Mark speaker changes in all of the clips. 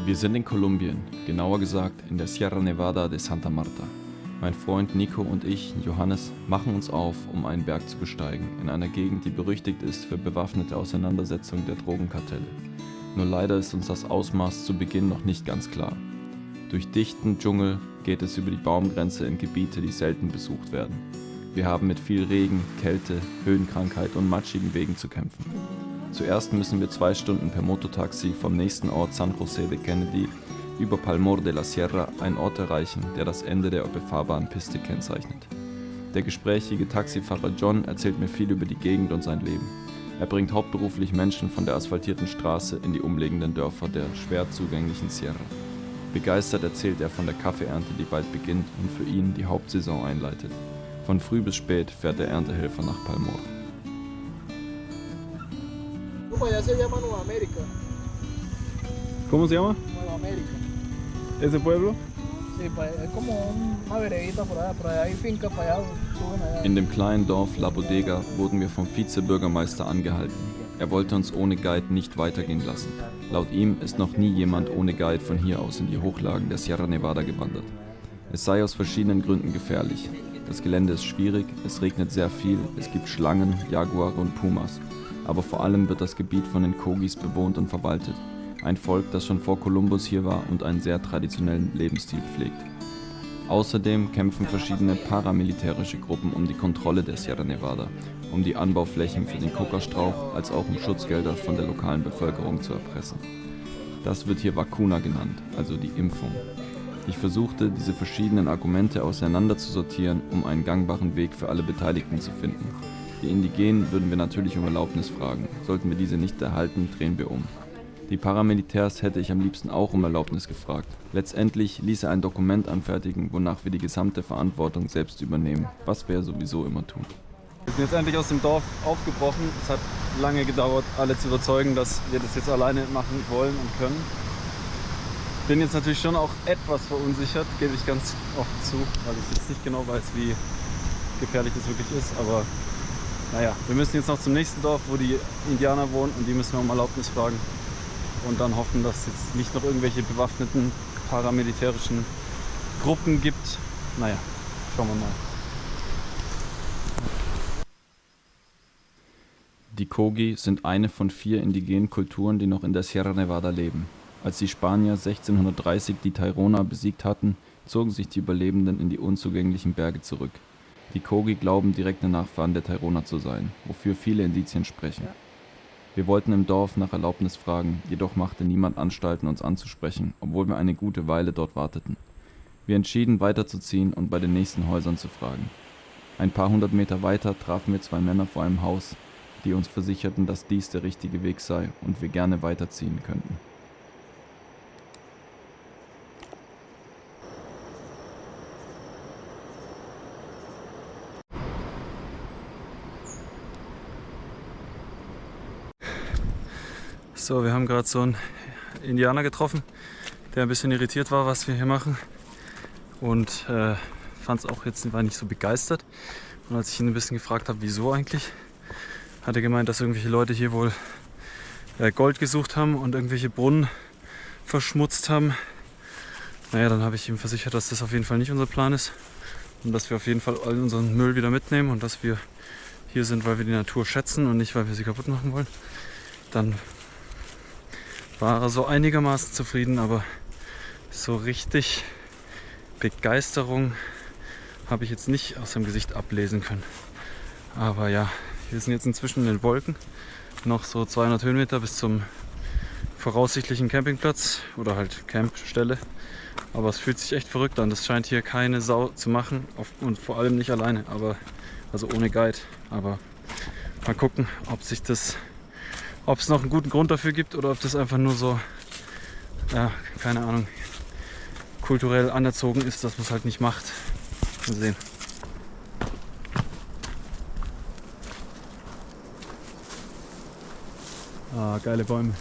Speaker 1: Wir sind in Kolumbien, genauer gesagt in der Sierra Nevada de Santa Marta. Mein Freund Nico und ich, Johannes, machen uns auf, um einen Berg zu besteigen, in einer Gegend, die berüchtigt ist für bewaffnete Auseinandersetzungen der Drogenkartelle. Nur leider ist uns das Ausmaß zu Beginn noch nicht ganz klar. Durch dichten Dschungel geht es über die Baumgrenze in Gebiete, die selten besucht werden. Wir haben mit viel Regen, Kälte, Höhenkrankheit und matschigen Wegen zu kämpfen. Zuerst müssen wir 2 Stunden per Mototaxi vom nächsten Ort San José de Kennedy über Palmor de la Sierra, einen Ort erreichen, der das Ende der befahrbaren Piste kennzeichnet. Der gesprächige Taxifahrer John erzählt mir viel über die Gegend und sein Leben. Er bringt hauptberuflich Menschen von der asphaltierten Straße in die umliegenden Dörfer der schwer zugänglichen Sierra. Begeistert erzählt er von der Kaffeeernte, die bald beginnt und für ihn die Hauptsaison einleitet. Von früh bis spät fährt der Erntehelfer nach Palmor.
Speaker 2: Allá se llama Nueva América.
Speaker 3: ¿Cómo se llama?
Speaker 2: Nueva América.
Speaker 3: ¿Ese pueblo?
Speaker 2: Sí, es como una veredita por allá hay fincas para allá, suben allá.
Speaker 1: In dem kleinen Dorf La Bodega wurden wir vom Vizebürgermeister angehalten. Er wollte uns ohne Guide nicht weitergehen lassen. Laut ihm ist noch nie jemand ohne Guide von hier aus in die Hochlagen der Sierra Nevada gewandert. Es sei aus verschiedenen Gründen gefährlich. Das Gelände ist schwierig, es regnet sehr viel, es gibt Schlangen, Jaguare und Pumas. Aber vor allem wird das Gebiet von den Kogis bewohnt und verwaltet. Ein Volk, das schon vor Kolumbus hier war und einen sehr traditionellen Lebensstil pflegt. Außerdem kämpfen verschiedene paramilitärische Gruppen um die Kontrolle der Sierra Nevada, um die Anbauflächen für den Kokastrauch, als auch um Schutzgelder von der lokalen Bevölkerung zu erpressen. Das wird hier Vacuna genannt, also die Impfung. Ich versuchte, diese verschiedenen Argumente auseinanderzusortieren, um einen gangbaren Weg für alle Beteiligten zu finden. Die Indigenen würden wir natürlich um Erlaubnis fragen. Sollten wir diese nicht erhalten, drehen wir um. Die Paramilitärs hätte ich am liebsten auch um Erlaubnis gefragt. Letztendlich ließ er ein Dokument anfertigen, wonach wir die gesamte Verantwortung selbst übernehmen, was wir sowieso immer tun.
Speaker 3: Wir sind jetzt endlich aus dem Dorf aufgebrochen. Es hat lange gedauert, alle zu überzeugen, dass wir das jetzt alleine machen wollen und können. Bin jetzt natürlich schon auch etwas verunsichert, gebe ich ganz offen zu, weil ich jetzt nicht genau weiß, wie gefährlich das wirklich ist, aber naja, wir müssen jetzt noch zum nächsten Dorf, wo die Indianer wohnen, und die müssen wir um Erlaubnis fragen und dann hoffen, dass es jetzt nicht noch irgendwelche bewaffneten paramilitärischen Gruppen gibt. Naja, schauen wir mal.
Speaker 1: Die Kogi sind eine von 4 indigenen Kulturen, die noch in der Sierra Nevada leben. Als die Spanier 1630 die Tairona besiegt hatten, zogen sich die Überlebenden in die unzugänglichen Berge zurück. Die Kogi glauben, direkte Nachfahren der Tairona zu sein, wofür viele Indizien sprechen. Wir wollten im Dorf nach Erlaubnis fragen, jedoch machte niemand Anstalten, uns anzusprechen, obwohl wir eine gute Weile dort warteten. Wir entschieden, weiterzuziehen und bei den nächsten Häusern zu fragen. Ein paar 100 Meter weiter trafen wir 2 Männer vor einem Haus, die uns versicherten, dass dies der richtige Weg sei und wir gerne weiterziehen könnten.
Speaker 3: So, wir haben gerade so einen Indianer getroffen, der ein bisschen irritiert war, was wir hier machen, und fand es auch jetzt, war nicht so begeistert. Und als ich ihn ein bisschen gefragt habe, wieso eigentlich, hat er gemeint, dass irgendwelche Leute hier wohl Gold gesucht haben und irgendwelche Brunnen verschmutzt haben. Naja, dann habe ich ihm versichert, dass das auf jeden Fall nicht unser Plan ist und dass wir auf jeden Fall all unseren Müll wieder mitnehmen und dass wir hier sind, weil wir die Natur schätzen und nicht, weil wir sie kaputt machen wollen. Dann war er so einigermaßen zufrieden, aber so richtig Begeisterung habe ich jetzt nicht aus seinem Gesicht ablesen können. Aber ja, wir sind jetzt inzwischen in den Wolken, noch so 200 Höhenmeter bis zum voraussichtlichen Campingplatz oder halt Campstelle. Aber es fühlt sich echt verrückt an. Das scheint hier keine Sau zu machen und vor allem nicht alleine, aber also ohne Guide. Aber mal gucken, ob es noch einen guten Grund dafür gibt oder ob das einfach nur so, ja, keine Ahnung, kulturell anerzogen ist, dass man es halt nicht macht. Mal sehen. Ah, geile Bäume.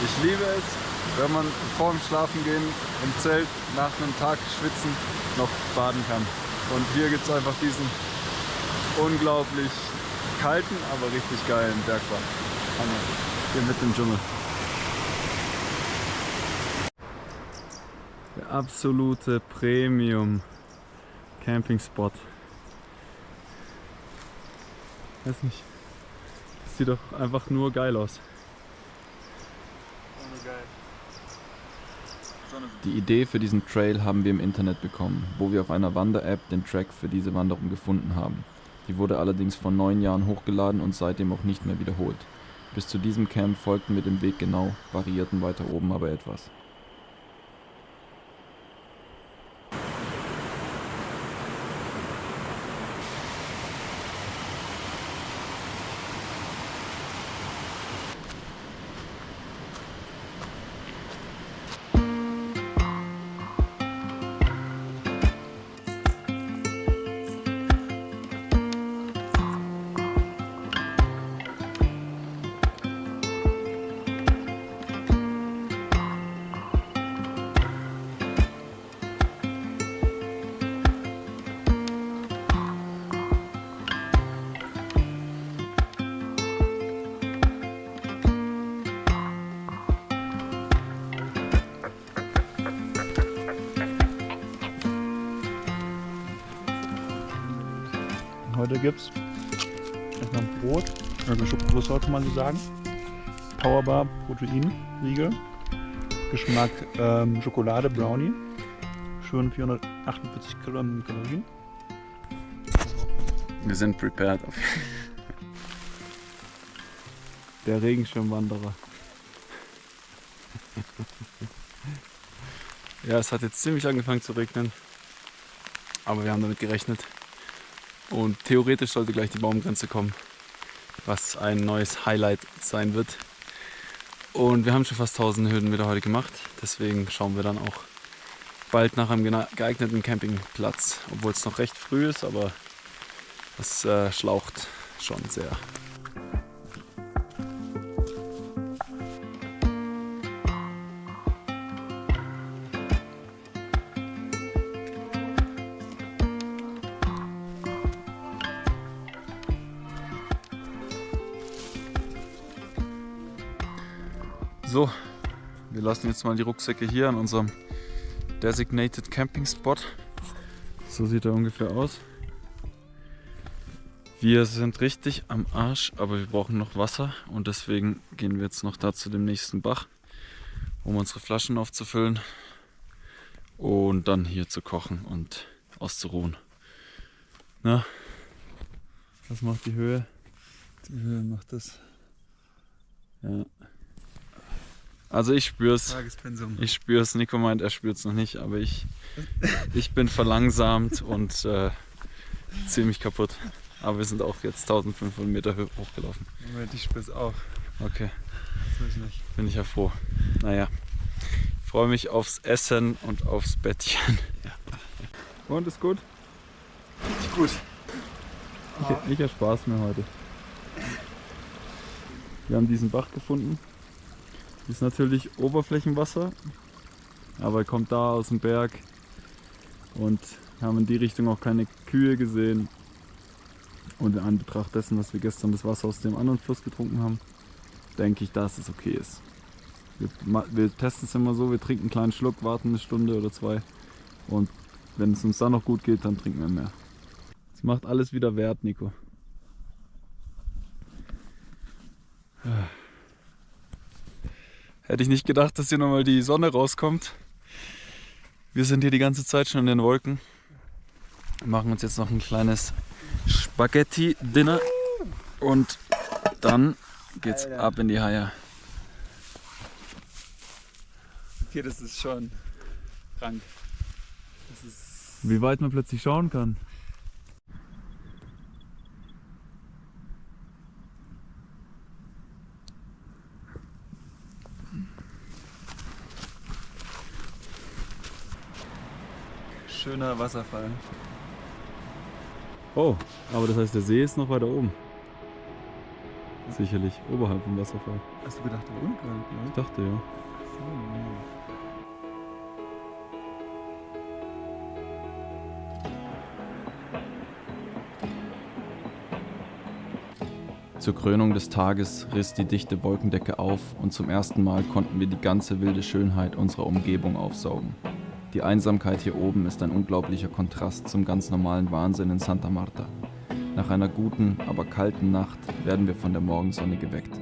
Speaker 3: Ich liebe es, wenn man vor dem Schlafengehen im Zelt nach einem Tag schwitzen noch baden kann. Und hier gibt es einfach diesen unglaublich kalten, aber richtig geilen Bergbad. Hier mitten im Dschungel. Der absolute Premium Camping Spot. Weiß nicht. Das sieht doch einfach nur geil aus.
Speaker 1: Die Idee für diesen Trail haben wir im Internet bekommen, wo wir auf einer Wander-App den Track für diese Wanderung gefunden haben. Die wurde allerdings vor 9 Jahren hochgeladen und seitdem auch nicht mehr wiederholt. Bis zu diesem Camp folgten wir dem Weg genau, variierten weiter oben aber etwas.
Speaker 2: Heute gibt es erstmal ein Brot, also Schokokroissant kann man so sagen. Powerbar, Protein, Riegel. Geschmack Schokolade, Brownie. Schön 448 Kalorien.
Speaker 3: Wir sind prepared. Der Regenschirmwanderer. Ja, es hat jetzt ziemlich angefangen zu regnen, aber wir haben damit gerechnet. Und theoretisch sollte gleich die Baumgrenze kommen, was ein neues Highlight sein wird. Und wir haben schon fast 1000 Höhenmeter heute gemacht, deswegen schauen wir dann auch bald nach einem geeigneten Campingplatz, obwohl es noch recht früh ist, aber es schlaucht schon sehr. So, wir lassen jetzt mal die Rucksäcke hier an unserem Designated Camping Spot. So sieht er ungefähr aus. Wir sind richtig am Arsch, aber wir brauchen noch Wasser und deswegen gehen wir jetzt noch da zu dem nächsten Bach, um unsere Flaschen aufzufüllen und dann hier zu kochen und auszuruhen. Na, was macht die Höhe? Die Höhe macht das. Ja. Also ich spür's.
Speaker 2: Tagespensum.
Speaker 3: Ich spür's. Nico meint, er spürt's noch nicht, aber ich bin verlangsamt und ziemlich kaputt. Aber wir sind auch jetzt 1500 Meter hochgelaufen.
Speaker 2: Moment, ich spür's auch.
Speaker 3: Okay,
Speaker 2: Das weiß ich nicht.
Speaker 3: bin ich ja froh. Naja, ich freue mich aufs Essen und aufs Bettchen. Ja. Und, ist gut?
Speaker 2: Richtig gut.
Speaker 3: Ich erspar's mir heute. Wir haben diesen Bach gefunden. Ist natürlich Oberflächenwasser, aber kommt da aus dem Berg und haben in die Richtung auch keine Kühe gesehen. Und in Anbetracht dessen, dass wir gestern das Wasser aus dem anderen Fluss getrunken haben, denke ich, dass es okay ist. Wir testen es immer so, wir trinken einen kleinen Schluck, warten eine Stunde oder 2 und wenn es uns dann noch gut geht, dann trinken wir mehr. Das macht alles wieder wert, Nico. Hätte ich nicht gedacht, dass hier nochmal die Sonne rauskommt. Wir sind hier die ganze Zeit schon in den Wolken. Wir machen uns jetzt noch ein kleines Spaghetti-Dinner und dann geht's ab in die Haie.
Speaker 2: Okay, das ist schon krank. Das ist
Speaker 3: Wie weit man plötzlich schauen kann.
Speaker 2: schöner Wasserfall.
Speaker 3: Oh, aber das heißt, der See ist noch weiter oben. Sicherlich, oberhalb vom Wasserfall.
Speaker 2: Hast du gedacht, da unten?
Speaker 3: Ich dachte ja.
Speaker 1: Zur Krönung des Tages riss die dichte Wolkendecke auf und zum ersten Mal konnten wir die ganze wilde Schönheit unserer Umgebung aufsaugen. Die Einsamkeit hier oben ist ein unglaublicher Kontrast zum ganz normalen Wahnsinn in Santa Marta. Nach einer guten, aber kalten Nacht werden wir von der Morgensonne geweckt.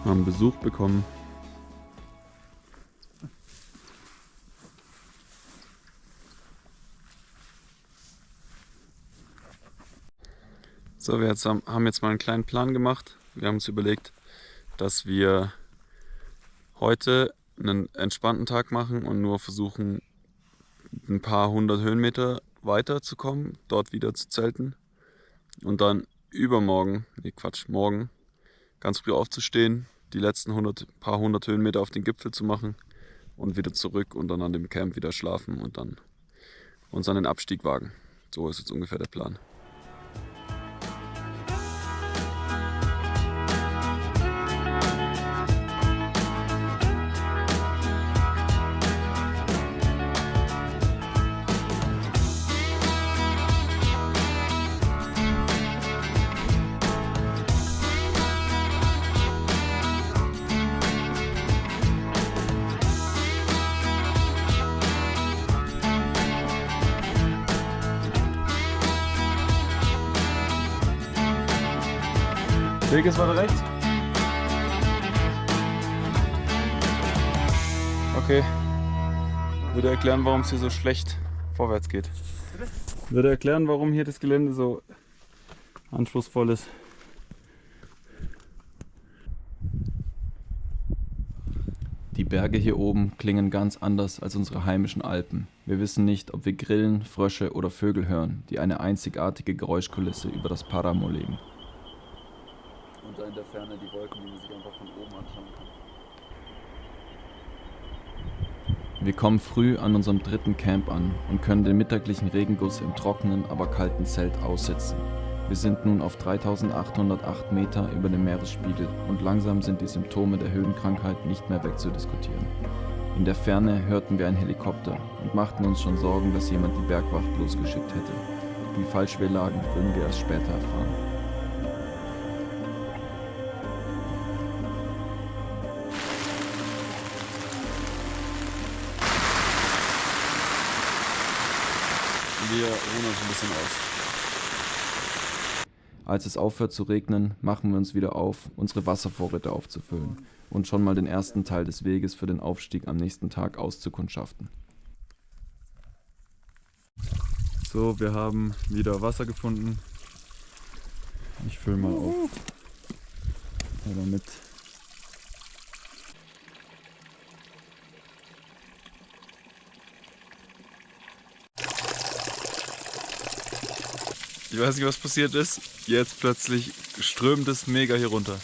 Speaker 3: Wir haben Besuch bekommen. So, wir haben jetzt mal einen kleinen Plan gemacht. Wir haben uns überlegt, dass wir heute einen entspannten Tag machen und nur versuchen, ein paar hundert Höhenmeter weiter zu kommen, dort wieder zu zelten und dann morgen ganz früh aufzustehen, die letzten paar hundert Höhenmeter auf den Gipfel zu machen und wieder zurück und dann an dem Camp wieder schlafen und dann uns an den Abstieg wagen. So ist jetzt ungefähr der Plan. Weg ist weiter rechts. Okay. Würde erklären, warum es hier so schlecht vorwärts geht. Würde erklären, warum hier das Gelände so anspruchsvoll ist.
Speaker 1: Die Berge hier oben klingen ganz anders als unsere heimischen Alpen. Wir wissen nicht, ob wir Grillen, Frösche oder Vögel hören, die eine einzigartige Geräuschkulisse über das Páramo legen. Und da in der Ferne die Wolken, die man sich einfach von oben anschauen kann. Wir kommen früh an unserem dritten Camp an und können den mittaglichen Regenguss im trockenen, aber kalten Zelt aussitzen. Wir sind nun auf 3808 Meter über dem Meeresspiegel und langsam sind die Symptome der Höhenkrankheit nicht mehr wegzudiskutieren. In der Ferne hörten wir einen Helikopter und machten uns schon Sorgen, dass jemand die Bergwacht losgeschickt hätte. Wie falsch wir lagen, würden wir erst später erfahren.
Speaker 3: Wir ruhen uns ein bisschen aus.
Speaker 1: Als es aufhört zu regnen, machen wir uns wieder auf, unsere Wasservorräte aufzufüllen und schon mal den ersten Teil des Weges für den Aufstieg am nächsten Tag auszukundschaften.
Speaker 3: So, wir haben wieder Wasser gefunden. Ich fülle mal auf. Aber mit. Ich weiß nicht, was passiert ist. Jetzt plötzlich strömt es mega hier runter.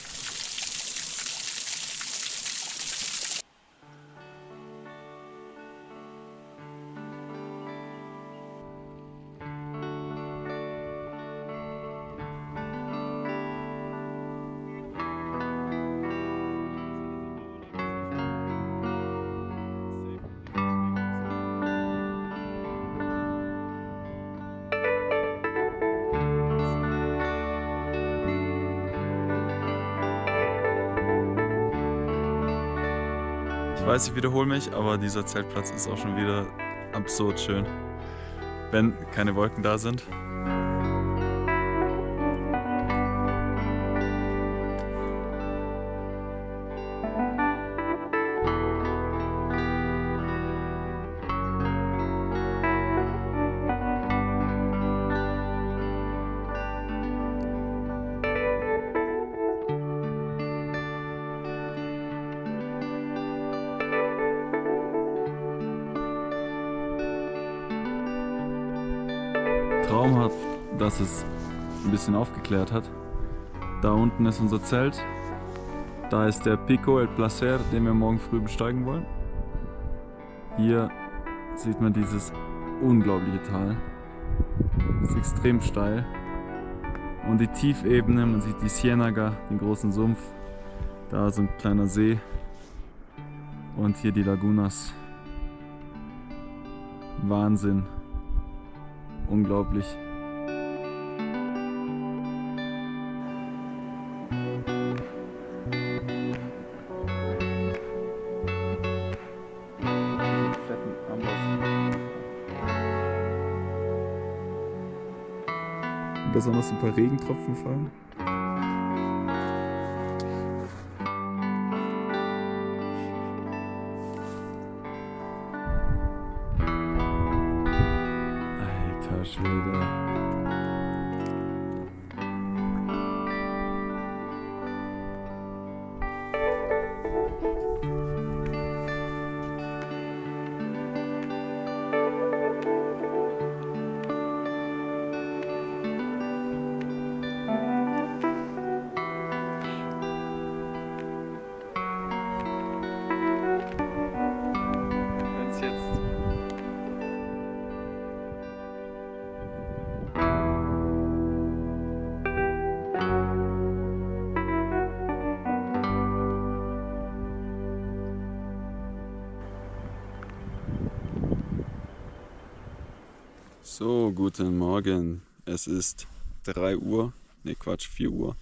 Speaker 3: Ich weiß, ich wiederhole mich, aber dieser Zeltplatz ist auch schon wieder absurd schön, wenn keine Wolken da sind.
Speaker 1: traumhaft, dass es ein bisschen aufgeklärt hat. Da unten ist unser Zelt. Da ist der Pico El Placer, den wir morgen früh besteigen wollen. Hier sieht man dieses unglaubliche Tal. Es ist extrem steil. Und die Tiefebene, man sieht die Ciénaga, den großen Sumpf. Da so ein kleiner See. Und hier die Lagunas. Wahnsinn. Unglaublich. Besonders ein paar Regentropfen fallen. Alter Schwede. So, guten Morgen. Es ist 3 Uhr, ne Quatsch, 4 Uhr.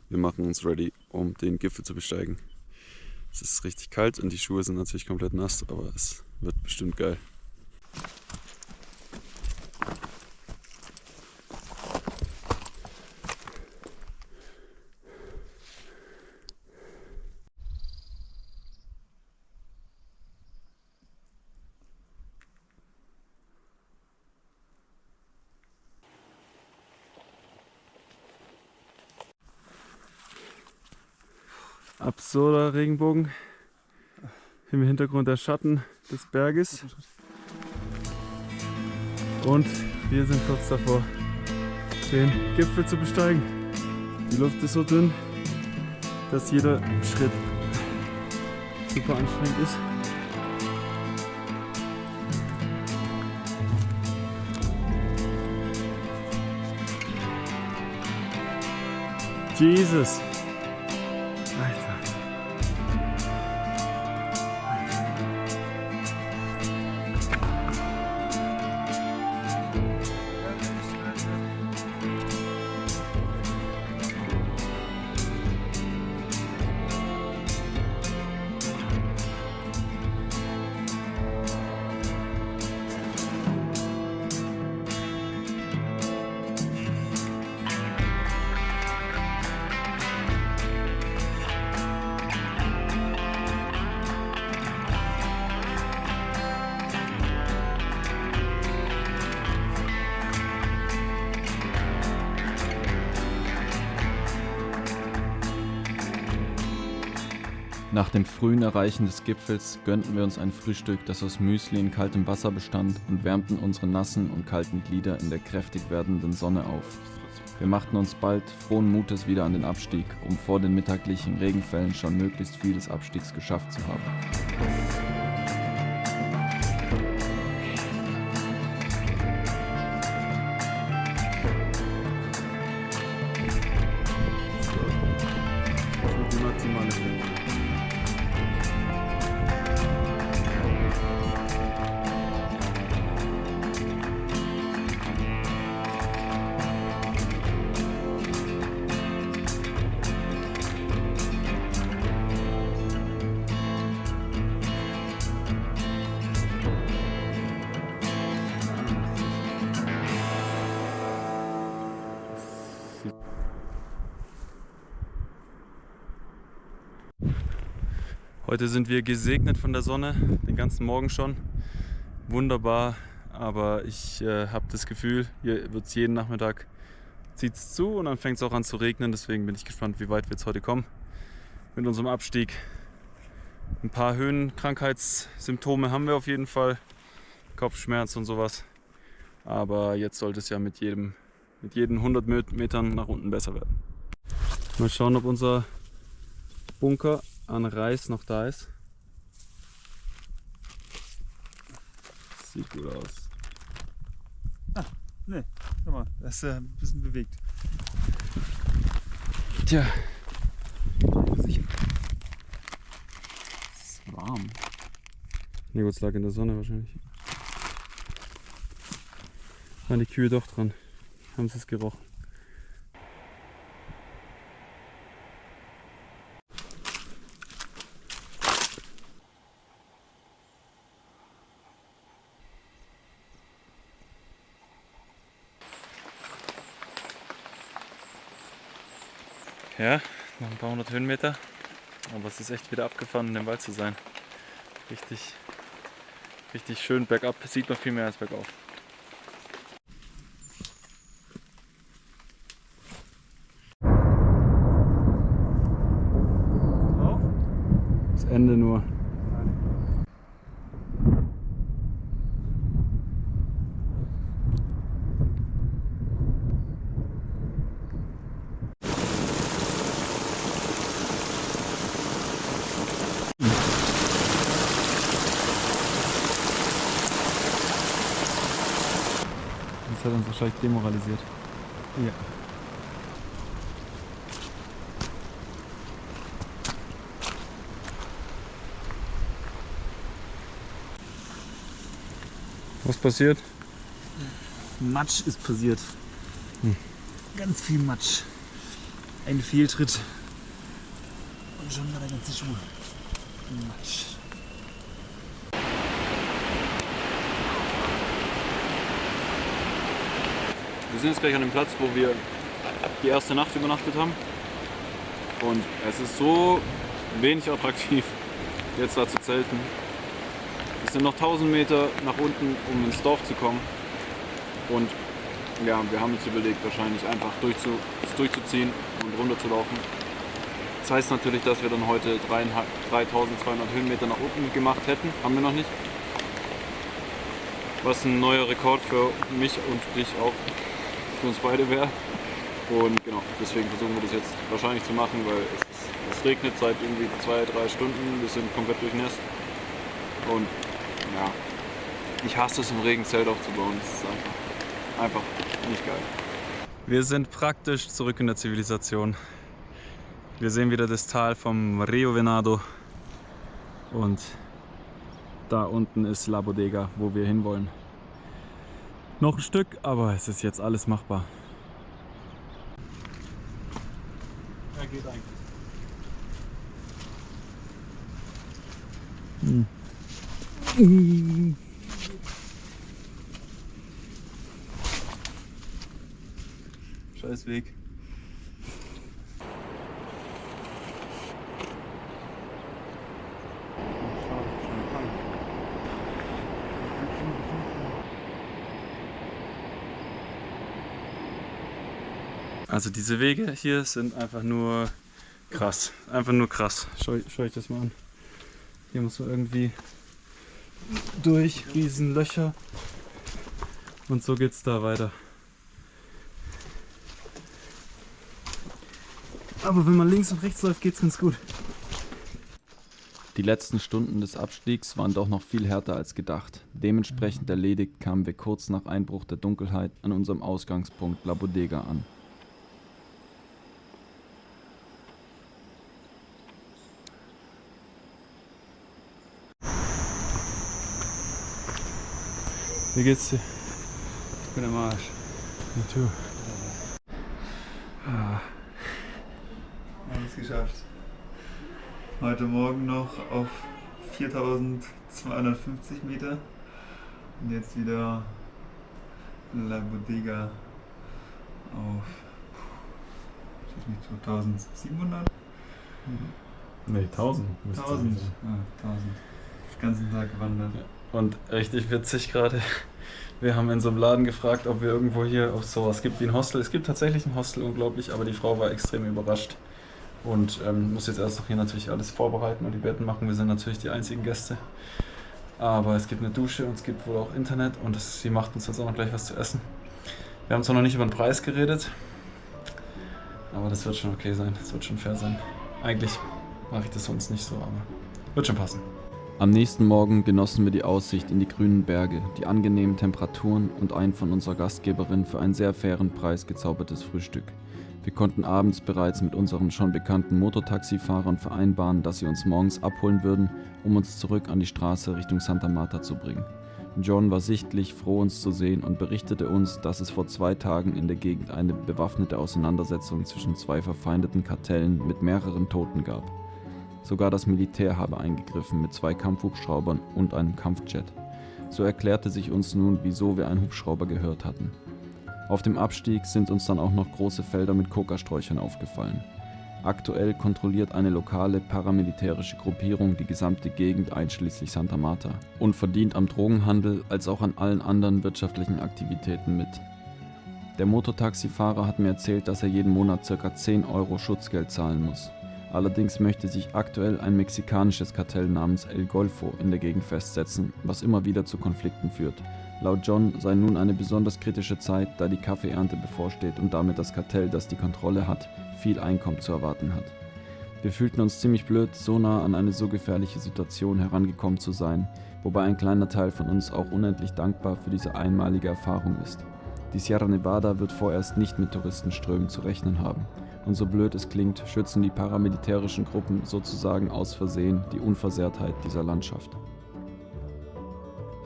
Speaker 1: Wir machen uns ready, um den Gipfel zu besteigen. Es ist richtig kalt und die Schuhe sind natürlich komplett nass, aber es wird bestimmt geil. Absurder Regenbogen. Im Hintergrund der Schatten des Berges. Und wir sind kurz davor, den Gipfel zu besteigen. Die Luft ist so dünn, dass jeder Schritt super anstrengend ist. Jesus! Alter. Nach dem frühen Erreichen des Gipfels gönnten wir uns ein Frühstück, das aus Müsli in kaltem Wasser bestand, und wärmten unsere nassen und kalten Glieder in der kräftig werdenden Sonne auf. Wir machten uns bald frohen Mutes wieder an den Abstieg, um vor den mittaglichen Regenfällen schon möglichst viel des Abstiegs geschafft zu haben. Die maximale Stärke. Heute sind wir gesegnet von der Sonne, den ganzen Morgen schon. Wunderbar, aber ich habe das Gefühl, hier wird es jeden Nachmittag, zieht es zu und dann fängt es auch an zu regnen. Deswegen bin ich gespannt, wie weit wir jetzt heute kommen mit unserem Abstieg. Ein paar Höhenkrankheitssymptome haben wir auf jeden Fall, Kopfschmerz und sowas.
Speaker 3: Aber jetzt sollte es ja mit jeden 100 Metern nach unten besser werden. Mal schauen, ob unser Bunker an Reis noch da ist. Sieht gut aus.
Speaker 2: Ne, guck mal, das ist ein bisschen bewegt.
Speaker 3: Tja. Es ist warm. Ne, gut, es lag in der Sonne wahrscheinlich. Waren die Kühe doch dran. Haben sie es gerochen. Ja, noch ein paar hundert Höhenmeter. Aber es ist echt wieder abgefahren, in dem Wald zu sein. Richtig schön bergab. Sieht man viel mehr als bergauf. Das Ende nur. Das hat uns wahrscheinlich demoralisiert.
Speaker 2: Ja.
Speaker 3: Was passiert?
Speaker 2: Matsch ist passiert. Ganz viel Matsch. Ein Fehltritt. Und schon war der ganze Schuh. Matsch.
Speaker 3: Wir sind jetzt gleich an dem Platz, wo wir die erste Nacht übernachtet haben. Und es ist so wenig attraktiv, jetzt da zu zelten. Es sind noch 1000 Meter nach unten, um ins Dorf zu kommen. Und ja, wir haben uns überlegt, wahrscheinlich einfach durchzuziehen und runterzulaufen. Das heißt natürlich, dass wir dann heute 3200 Höhenmeter nach unten gemacht hätten. Haben wir noch nicht. Was ein neuer Rekord für mich und dich auch, für uns beide wäre. Und genau, deswegen versuchen wir das jetzt wahrscheinlich zu machen, weil es regnet seit irgendwie 2-3 Stunden. Wir sind komplett durchnässt. Und ja, ich hasse es, im Regen Zelt aufzubauen. Das ist einfach nicht geil. Wir sind praktisch zurück in der Zivilisation. Wir sehen wieder das Tal vom Rio Venado. Und da unten ist La Bodega, wo wir hinwollen. Noch ein Stück, aber es ist jetzt alles machbar.
Speaker 2: Ja, geht eigentlich.
Speaker 3: Scheiß Weg. Also diese Wege hier sind einfach nur krass. Einfach nur krass. Schau ich das mal an. Hier muss man irgendwie durch Riesenlöcher. Und so geht's da weiter. Aber wenn man links und rechts läuft, geht's ganz gut.
Speaker 1: Die letzten Stunden des Abstiegs waren doch noch viel härter als gedacht. Dementsprechend erledigt kamen wir kurz nach Einbruch der Dunkelheit an unserem Ausgangspunkt La Bodega an.
Speaker 3: Wie geht's dir?
Speaker 2: Ich bin am Arsch.
Speaker 3: Me too.
Speaker 2: Wir haben es geschafft. Heute Morgen noch auf 4250 Meter. Und jetzt wieder La Bodega auf 1700?
Speaker 3: Nee, 1000.
Speaker 2: 1000. Ja, 1000. Den ganzen Tag gewandert.
Speaker 3: Und richtig witzig gerade. Wir haben in so einem Laden gefragt, ob wir irgendwo hier auf sowas gibt wie ein Hostel. Es gibt tatsächlich ein Hostel, unglaublich, aber die Frau war extrem überrascht. Und muss jetzt erst noch hier natürlich alles vorbereiten und die Betten machen. Wir sind natürlich die einzigen Gäste. Aber es gibt eine Dusche und es gibt wohl auch Internet und sie macht uns jetzt auch noch gleich was zu essen. Wir haben zwar noch nicht über den Preis geredet, aber das wird schon okay sein, das wird schon fair sein. Eigentlich mache ich das sonst nicht so, aber wird schon passen.
Speaker 1: Am nächsten Morgen genossen wir die Aussicht in die grünen Berge, die angenehmen Temperaturen und ein von unserer Gastgeberin für einen sehr fairen Preis gezaubertes Frühstück. Wir konnten abends bereits mit unseren schon bekannten Motortaxifahrern vereinbaren, dass sie uns morgens abholen würden, um uns zurück an die Straße Richtung Santa Marta zu bringen. John war sichtlich froh, uns zu sehen und berichtete uns, dass es vor 2 Tagen in der Gegend eine bewaffnete Auseinandersetzung zwischen 2 verfeindeten Kartellen mit mehreren Toten gab. Sogar das Militär habe eingegriffen mit 2 Kampfhubschraubern und einem Kampfjet. So erklärte sich uns nun, wieso wir einen Hubschrauber gehört hatten. Auf dem Abstieg sind uns dann auch noch große Felder mit Kokasträuchern aufgefallen. Aktuell kontrolliert eine lokale paramilitärische Gruppierung die gesamte Gegend einschließlich Santa Marta und verdient am Drogenhandel als auch an allen anderen wirtschaftlichen Aktivitäten mit. Der Motortaxifahrer hat mir erzählt, dass er jeden Monat ca. 10 Euro Schutzgeld zahlen muss. Allerdings möchte sich aktuell ein mexikanisches Kartell namens El Golfo in der Gegend festsetzen, was immer wieder zu Konflikten führt. Laut John sei nun eine besonders kritische Zeit, da die Kaffeeernte bevorsteht und damit das Kartell, das die Kontrolle hat, viel Einkommen zu erwarten hat. Wir fühlten uns ziemlich blöd, so nah an eine so gefährliche Situation herangekommen zu sein, wobei ein kleiner Teil von uns auch unendlich dankbar für diese einmalige Erfahrung ist. Die Sierra Nevada wird vorerst nicht mit Touristenströmen zu rechnen haben. Und so blöd es klingt, schützen die paramilitärischen Gruppen sozusagen aus Versehen die Unversehrtheit dieser Landschaft.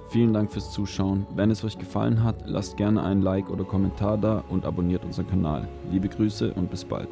Speaker 1: Vielen Dank fürs Zuschauen. Wenn es euch gefallen hat, lasst gerne einen Like oder Kommentar da und abonniert unseren Kanal. Liebe Grüße und bis bald.